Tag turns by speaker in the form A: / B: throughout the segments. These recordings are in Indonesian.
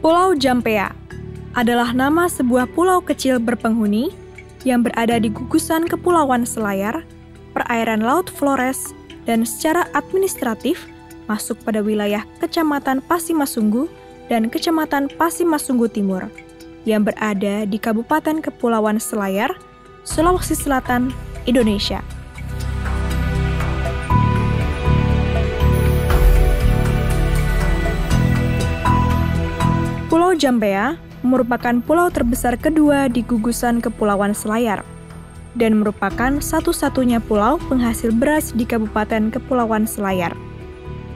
A: Pulau Jampea adalah nama sebuah pulau kecil berpenghuni yang berada di gugusan Kepulauan Selayar, perairan Laut Flores, dan secara administratif masuk pada wilayah Kecamatan Pasimasunggu dan Kecamatan Pasimasunggu Timur, yang berada di Kabupaten Kepulauan Selayar, Sulawesi Selatan, Indonesia. Pulau Jampea merupakan pulau terbesar kedua di gugusan Kepulauan Selayar dan merupakan satu-satunya pulau penghasil beras di Kabupaten Kepulauan Selayar.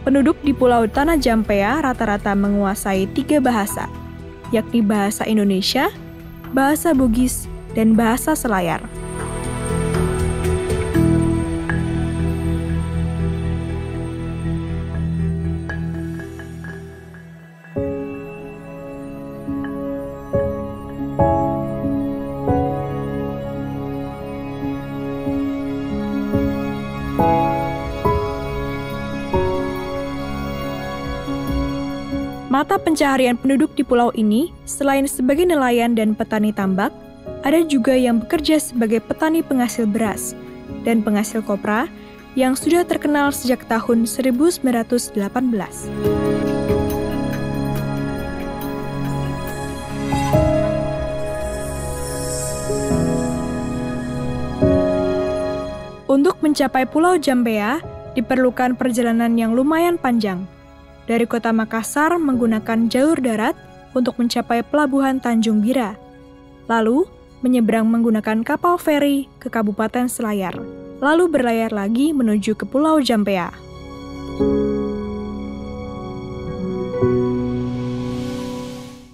A: Penduduk di Pulau Tanah Jampea rata-rata menguasai 3 bahasa, yakni bahasa Indonesia, bahasa Bugis, dan bahasa Selayar. Mata pencaharian penduduk di pulau ini, selain sebagai nelayan dan petani tambak, ada juga yang bekerja sebagai petani penghasil beras dan penghasil kopra yang sudah terkenal sejak tahun 1918. Untuk mencapai Pulau Jampea, diperlukan perjalanan yang lumayan panjang. Dari kota Makassar menggunakan jalur darat untuk mencapai pelabuhan Tanjung Bira, lalu menyeberang menggunakan kapal feri ke Kabupaten Selayar, lalu berlayar lagi menuju ke Pulau Jampea.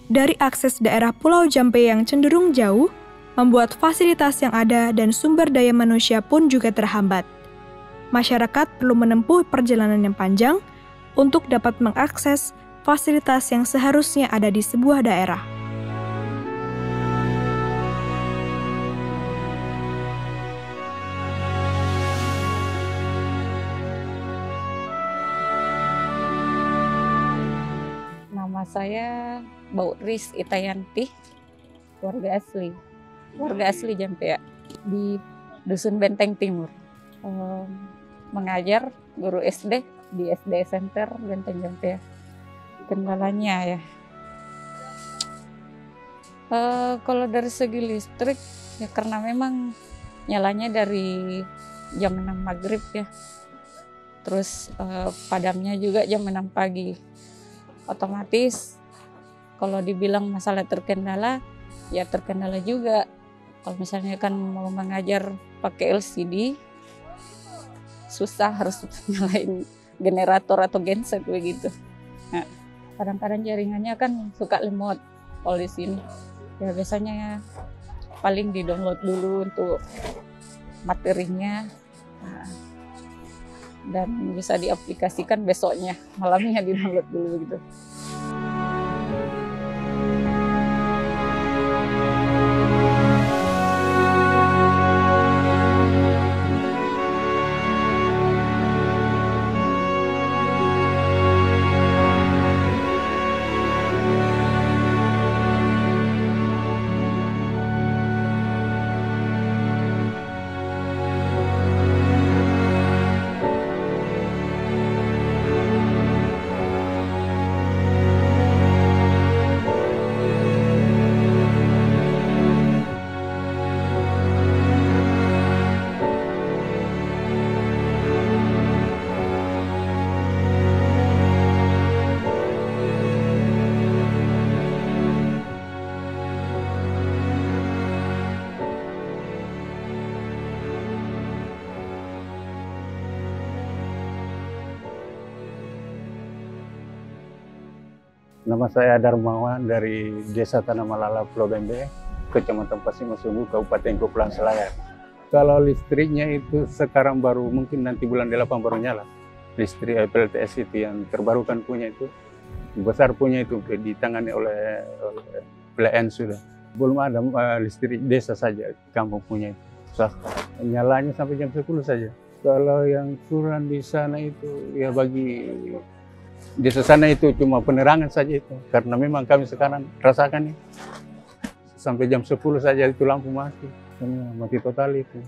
A: Dari akses daerah Pulau Jampea yang cenderung jauh, membuat fasilitas yang ada dan sumber daya manusia pun juga terhambat. Masyarakat perlu menempuh perjalanan yang panjang untuk dapat mengakses fasilitas yang seharusnya ada di sebuah daerah.
B: Nama saya Bauris Itayanti, warga asli Jampea di Dusun Benteng Timur. Mengajar guru SD di SD Center Benteng Jampea. Kendalanya ya, kalau dari segi listrik ya karena memang nyalanya dari jam 6 maghrib ya, terus padamnya juga jam 6 pagi. Otomatis kalau dibilang masalah terkendala, ya terkendala juga. Kalau misalnya kan mau mengajar pakai LCD, susah, harus nyalain generator atau genset begitu. Nah, kadang-kadang jaringannya kan suka lemot kalau di sini. Ya biasanya paling di-download dulu untuk materinya, nah, dan bisa diaplikasikan besoknya, malamnya di-download dulu gitu.
C: Nama saya Darmawan dari Desa Tanah Malala, Pulau Bembe, Kecamatan Pasimasunggu, Kabupaten Kepulauan Selayar. Kalau listriknya itu sekarang baru, mungkin nanti bulan 8 baru nyala. Listrik PLTS itu yang terbarukan punya itu, besar punya itu ditangani oleh PLN sudah. Belum ada listrik desa saja, kampung punya itu. Nyalanya sampai jam 10 saja. Kalau yang kurang di sana itu ya bagi Di sana itu cuma penerangan saja itu, karena memang kami sekarang rasakan nih, sampai jam 10 saja itu lampu mati, mati total itu.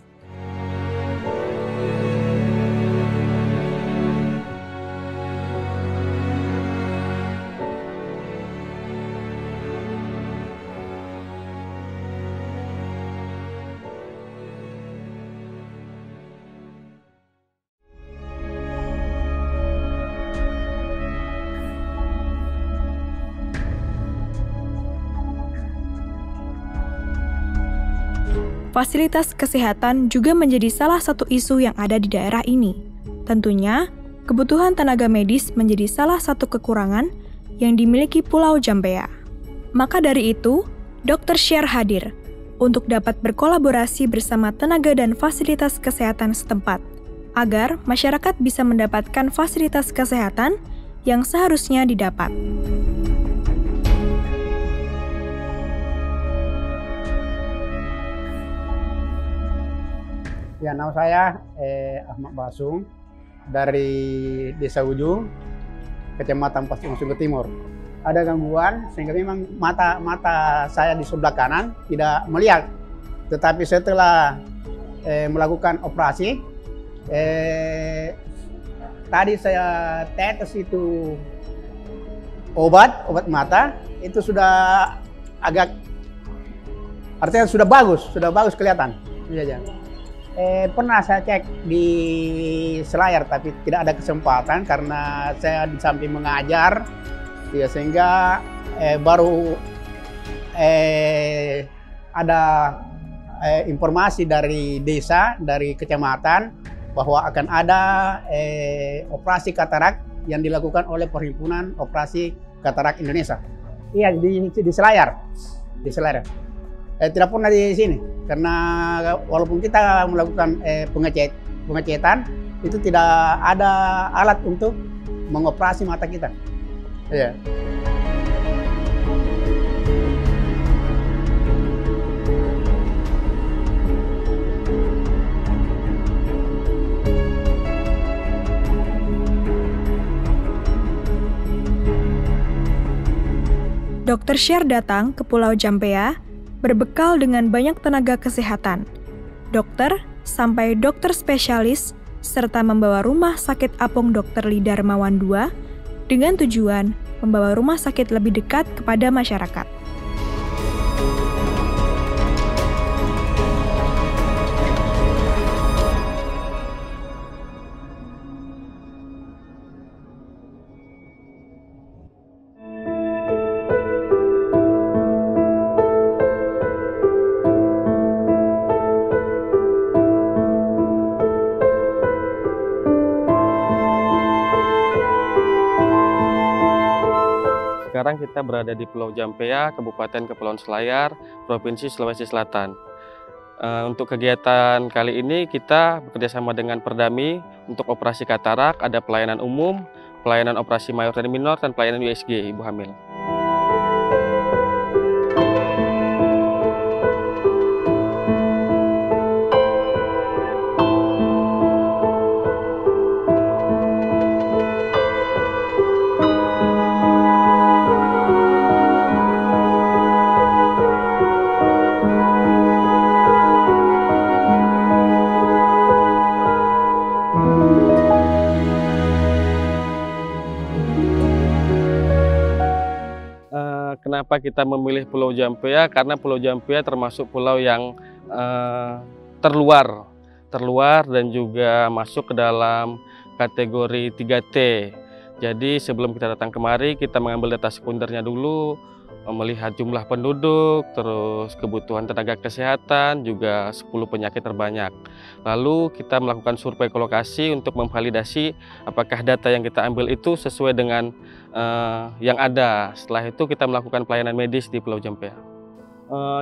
A: Fasilitas kesehatan juga menjadi salah satu isu yang ada di daerah ini. Tentunya, kebutuhan tenaga medis menjadi salah satu kekurangan yang dimiliki Pulau Jampea. Maka dari itu, Dr. Sher hadir untuk dapat berkolaborasi bersama tenaga dan fasilitas kesehatan setempat, agar masyarakat bisa mendapatkan fasilitas kesehatan yang seharusnya didapat.
D: Ya, nama saya Ahmad Basung dari Desa Ujung, Kecamatan Pasir Sungai Timur. Ada gangguan sehingga memang mata saya di sebelah kanan tidak melihat. Tetapi setelah melakukan operasi, tadi saya tetes itu obat mata itu sudah agak, artinya sudah bagus kelihatan. Iya. Pernah saya cek di Selayar tapi tidak ada kesempatan karena saya di samping mengajar ya, sehingga baru ada informasi dari desa, dari kecamatan bahwa akan ada operasi katarak yang dilakukan oleh Perhimpunan Operasi Katarak Indonesia. Iya, di Selayar. Tidak pernah di sini karena walaupun kita melakukan pengecetan itu tidak ada alat untuk mengoperasi mata kita. Ya.
A: Dr. Sher datang ke Pulau Jampea berbekal dengan banyak tenaga kesehatan, dokter sampai dokter spesialis, serta membawa rumah sakit apung Dr. Lee Darmawan II dengan tujuan membawa rumah sakit lebih dekat kepada masyarakat.
E: Sekarang kita berada di Pulau Jampea, Kabupaten Kepulauan Selayar, Provinsi Sulawesi Selatan. Untuk kegiatan kali ini kita bekerjasama dengan Perdami untuk operasi katarak, ada pelayanan umum, pelayanan operasi mayor dan minor, dan pelayanan USG ibu hamil. Kenapa kita memilih Pulau Jampea? Karena Pulau Jampea termasuk pulau yang terluar dan juga masuk ke dalam kategori 3T. Jadi sebelum kita datang kemari, kita mengambil data sekundernya dulu, melihat jumlah penduduk, terus kebutuhan tenaga kesehatan, juga 10 penyakit terbanyak. Lalu kita melakukan survei ke lokasi untuk memvalidasi apakah data yang kita ambil itu sesuai dengan yang ada. Setelah itu kita melakukan pelayanan medis di Pulau Jampea.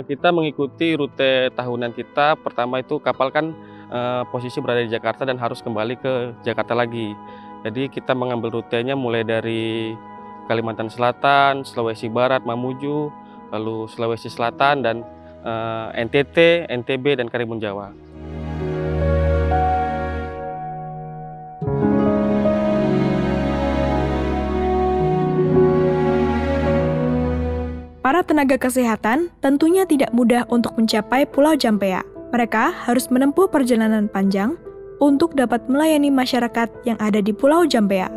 E: Kita mengikuti rute tahunan kita. Pertama itu kapal kan posisi berada di Jakarta dan harus kembali ke Jakarta lagi. Jadi kita mengambil rutenya mulai dari Kalimantan Selatan, Sulawesi Barat, Mamuju, lalu Sulawesi Selatan, dan NTT, NTB, dan Karimun Jawa.
A: Para tenaga kesehatan tentunya tidak mudah untuk mencapai Pulau Jampea. Mereka harus menempuh perjalanan panjang untuk dapat melayani masyarakat yang ada di Pulau Jampea.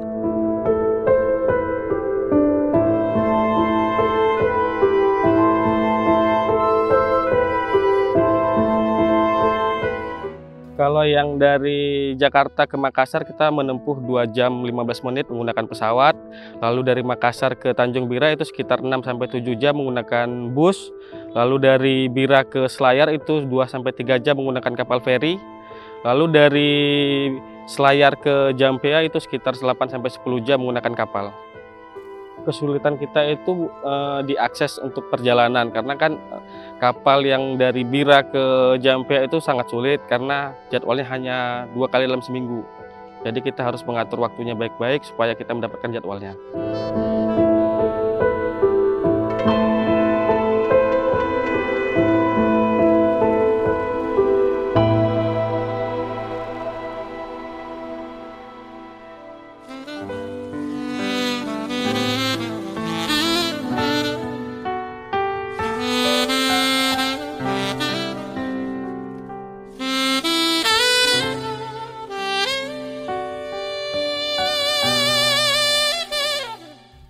E: Kalau yang dari Jakarta ke Makassar kita menempuh 2 jam 15 menit menggunakan pesawat. Lalu dari Makassar ke Tanjung Bira itu sekitar 6-7 jam menggunakan bus. Lalu dari Bira ke Selayar itu 2-3 jam menggunakan kapal feri. Lalu dari Selayar ke Jampea itu sekitar 8-10 jam menggunakan kapal. Kesulitan kita itu diakses untuk perjalanan karena kan kapal yang dari Bira ke Jampea itu sangat sulit karena jadwalnya hanya 2 kali dalam seminggu. Jadi kita harus mengatur waktunya baik-baik supaya kita mendapatkan jadwalnya.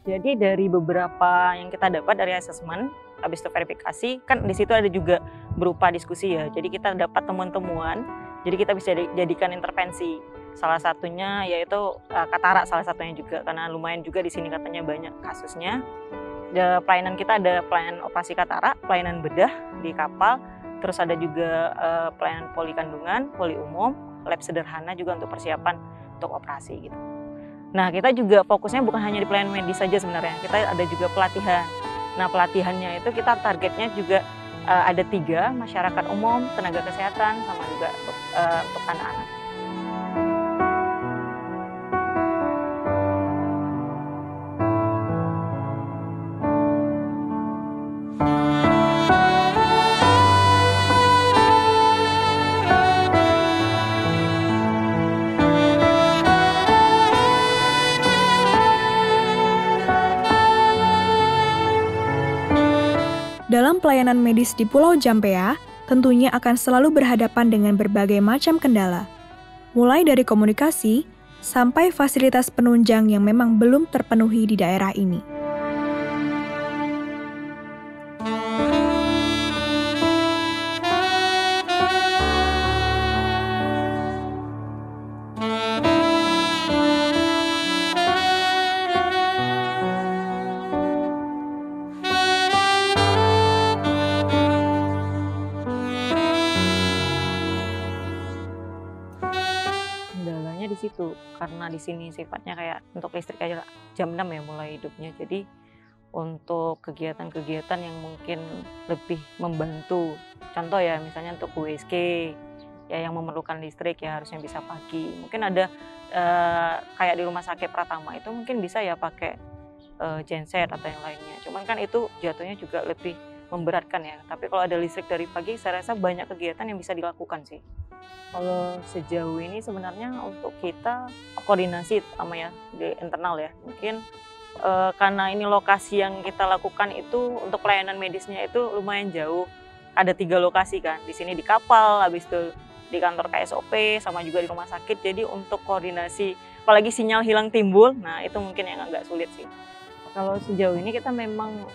F: Jadi dari beberapa yang kita dapat dari asesmen, habis itu verifikasi, kan di situ ada juga berupa diskusi ya. Jadi kita dapat temuan-temuan, jadi kita bisa jadikan intervensi. Salah satunya yaitu katarak salah satunya juga, karena lumayan juga di sini katanya banyak kasusnya. Pelayanan kita ada pelayanan operasi katarak, pelayanan bedah di kapal, terus ada juga pelayanan poli kandungan, poli umum, lab sederhana juga untuk persiapan untuk operasi gitu. Nah, kita juga fokusnya bukan hanya di pelayanan medis saja sebenarnya, kita ada juga pelatihan. Nah, pelatihannya itu kita targetnya juga ada 3, masyarakat umum, tenaga kesehatan, sama juga untuk anak-anak.
A: Dalam pelayanan medis di Pulau Jampea, tentunya akan selalu berhadapan dengan berbagai macam kendala. Mulai dari komunikasi, sampai fasilitas penunjang yang memang belum terpenuhi di daerah ini.
F: Di situ karena di sini sifatnya kayak untuk listrik aja jam 6 ya mulai hidupnya, jadi untuk kegiatan-kegiatan yang mungkin lebih membantu, contoh ya misalnya untuk USG ya yang memerlukan listrik ya harusnya bisa pagi, mungkin ada kayak di rumah sakit Pratama itu mungkin bisa ya pakai genset atau yang lainnya, cuman kan itu jatuhnya juga lebih memberatkan ya, tapi kalau ada listrik dari pagi saya rasa banyak kegiatan yang bisa dilakukan sih. Kalau sejauh ini sebenarnya untuk kita koordinasi sama ya di internal ya, mungkin karena ini lokasi yang kita lakukan itu untuk pelayanan medisnya itu lumayan jauh, ada 3 lokasi kan, di sini di kapal, habis itu di kantor KSOP, sama juga di rumah sakit, jadi untuk koordinasi, apalagi sinyal hilang timbul, nah itu mungkin yang agak sulit sih. Kalau sejauh ini kita memang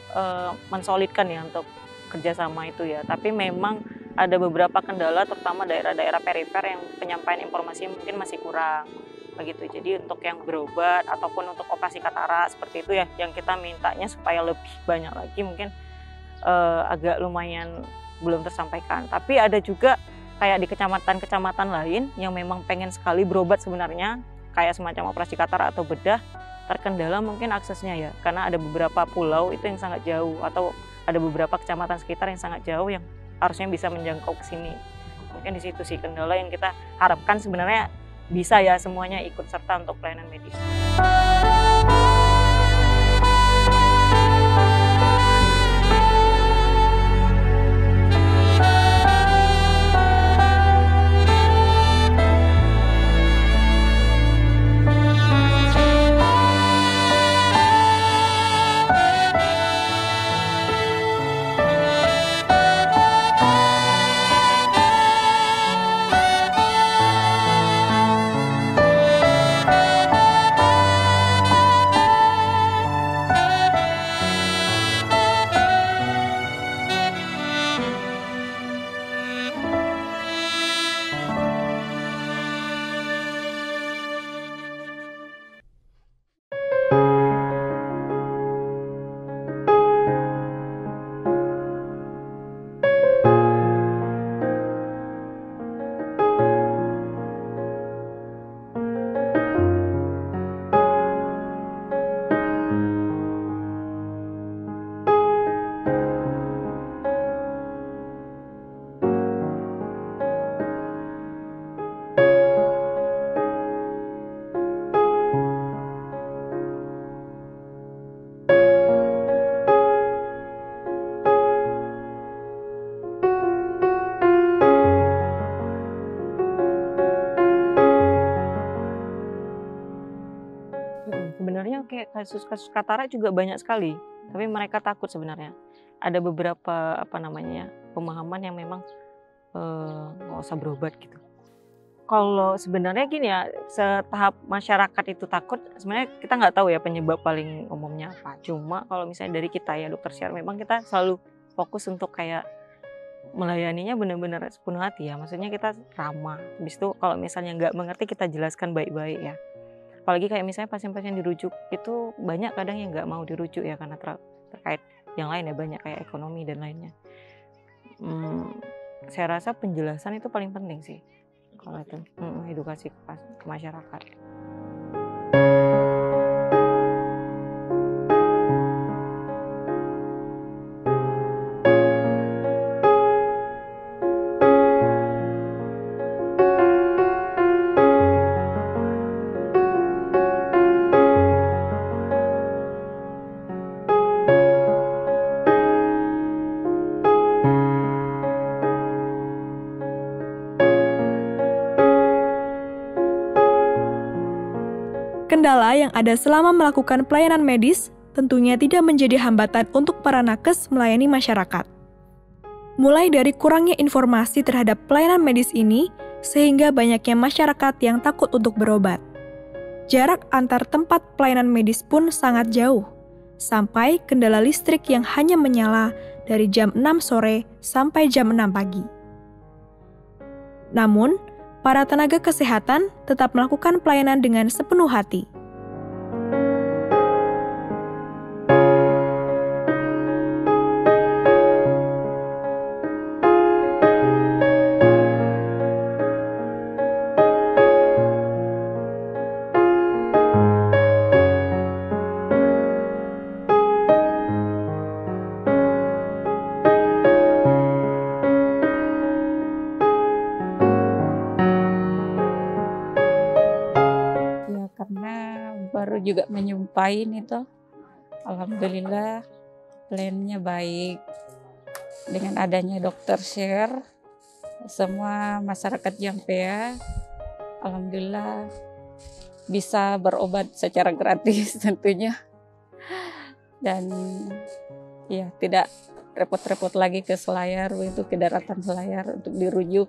F: mensolidkan ya untuk kerjasama itu ya, tapi memang ada beberapa kendala terutama daerah-daerah perifer yang penyampaian informasi mungkin masih kurang begitu. Jadi untuk yang berobat ataupun untuk operasi katarak seperti itu ya yang kita mintanya supaya lebih banyak lagi mungkin agak lumayan belum tersampaikan. Tapi ada juga kayak di kecamatan-kecamatan lain yang memang pengen sekali berobat sebenarnya kayak semacam operasi katarak atau bedah, terkendala mungkin aksesnya ya karena ada beberapa pulau itu yang sangat jauh atau ada beberapa kecamatan sekitar yang sangat jauh yang harusnya bisa menjangkau ke sini. Mungkin di situ sih kendala yang kita harapkan sebenarnya bisa ya semuanya ikut serta untuk pelayanan medis. kasus-kasus katarak juga banyak sekali, tapi mereka takut sebenarnya. Ada beberapa pemahaman yang memang nggak usah berobat gitu. Kalau sebenarnya gini ya, setahap masyarakat itu takut, sebenarnya kita nggak tahu ya penyebab paling umumnya apa. Cuma kalau misalnya dari kita ya dokter syar, memang kita selalu fokus untuk kayak melayaninya benar-benar sepenuh hati ya. Maksudnya kita ramah. Habis itu kalau misalnya nggak mengerti kita jelaskan baik-baik ya. Apalagi kayak misalnya pasien-pasien dirujuk itu banyak kadang yang nggak mau dirujuk ya karena terkait yang lain ya, banyak kayak ekonomi dan lainnya. Saya rasa penjelasan itu paling penting sih. Kalau itu edukasi ke masyarakat.
A: Kendala yang ada selama melakukan pelayanan medis tentunya tidak menjadi hambatan untuk para nakes melayani masyarakat. Mulai dari kurangnya informasi terhadap pelayanan medis ini, sehingga banyaknya masyarakat yang takut untuk berobat. Jarak antar tempat pelayanan medis pun sangat jauh, sampai kendala listrik yang hanya menyala dari jam 6 sore sampai jam 6 pagi. Namun, para tenaga kesehatan tetap melakukan pelayanan dengan sepenuh hati.
B: Baru juga menyumpahin itu, alhamdulillah plannya baik. Dengan adanya dokter share, semua masyarakat Jampea alhamdulillah bisa berobat secara gratis tentunya, dan ya tidak repot-repot lagi ke Selayar, itu ke daratan Selayar untuk dirujuk.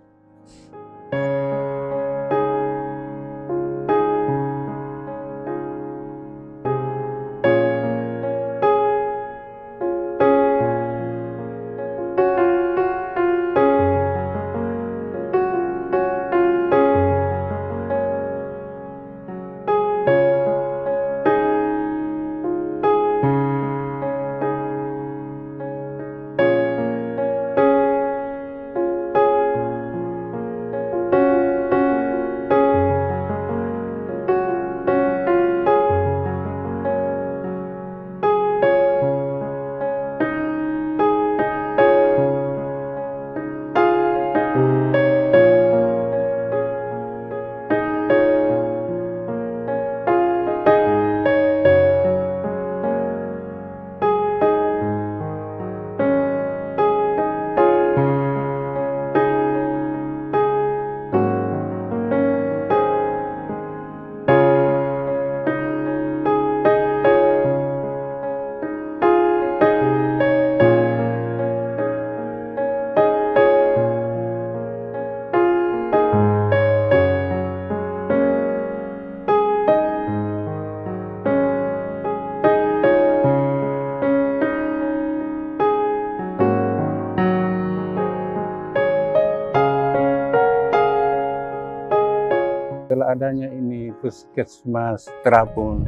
C: Setelah adanya ini Puskesmas Terapung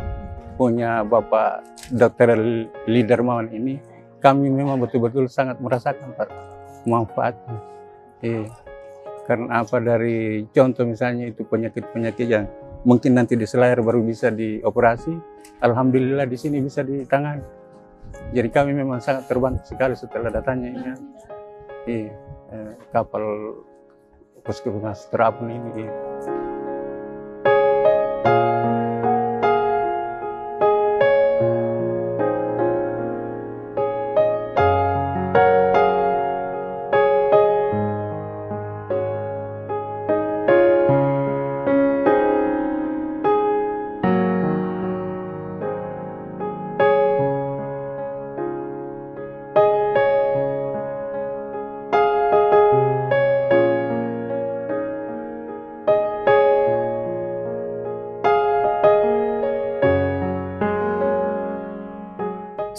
C: punya Bapak Dr. Lee Darmawan ini, kami memang betul-betul sangat merasakan Pak manfaatnya. Karena apa, dari contoh misalnya itu penyakit-penyakit yang mungkin nanti di Selayar baru bisa dioperasi, alhamdulillah di sini bisa ditangani. Jadi kami memang sangat terbantu sekali setelah datangnya ini kapal Puskesmas Terapung ini.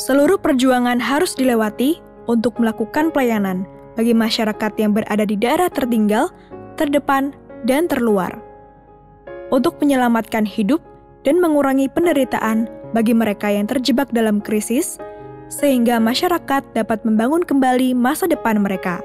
A: Seluruh perjuangan harus dilewati untuk melakukan pelayanan bagi masyarakat yang berada di daerah tertinggal, terdepan, dan terluar. Untuk menyelamatkan hidup dan mengurangi penderitaan bagi mereka yang terjebak dalam krisis, sehingga masyarakat dapat membangun kembali masa depan mereka.